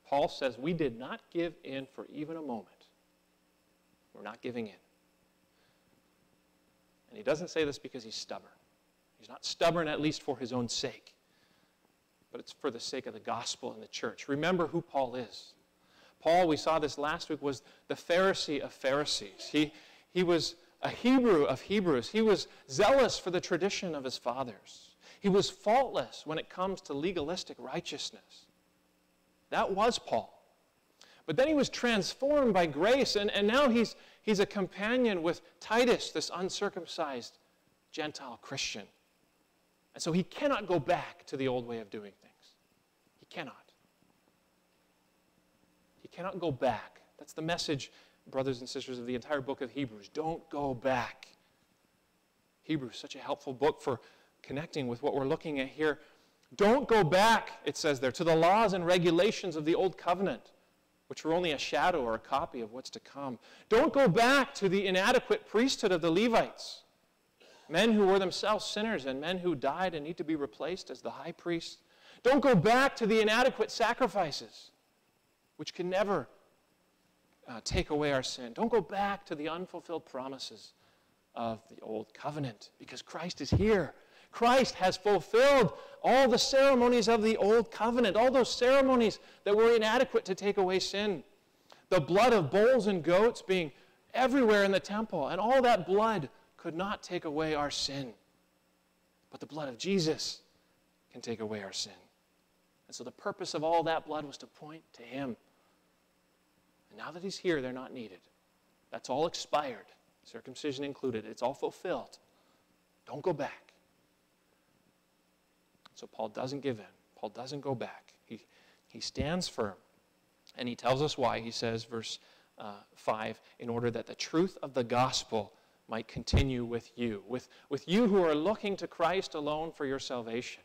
Paul says we did not give in for even a moment. We're not giving in. And he doesn't say this because he's stubborn. He's not stubborn, at least for his own sake. But it's for the sake of the gospel and the church. Remember who Paul is. Paul, we saw this last week, was the Pharisee of Pharisees. He was a Hebrew of Hebrews. He was zealous for the tradition of his fathers. He was faultless when it comes to legalistic righteousness. That was Paul. But then he was transformed by grace, and now he's a companion with Titus, this uncircumcised Gentile Christian. And so he cannot go back to the old way of doing things. He cannot. He cannot go back. That's the message, brothers and sisters, of the entire book of Hebrews. Don't go back. Hebrews is such a helpful book for connecting with what we're looking at here. Don't go back, it says there, to the laws and regulations of the old covenant, which were only a shadow or a copy of what's to come. Don't go back to the inadequate priesthood of the Levites, men who were themselves sinners and men who died and need to be replaced as the high priest. Don't go back to the inadequate sacrifices, which can never take away our sin. Don't go back to the unfulfilled promises of the old covenant, because Christ is here. Christ has fulfilled all the ceremonies of the old covenant, all those ceremonies that were inadequate to take away sin. The blood of bulls and goats being everywhere in the temple, and all that blood could not take away our sin. But the blood of Jesus can take away our sin. And so the purpose of all that blood was to point to him. And now that he's here, they're not needed. That's all expired, circumcision included. It's all fulfilled. Don't go back. So Paul doesn't give in. Paul doesn't go back. He stands firm. And he tells us why. He says, verse 5, in order that the truth of the gospel might continue with you. With you who are looking to Christ alone for your salvation.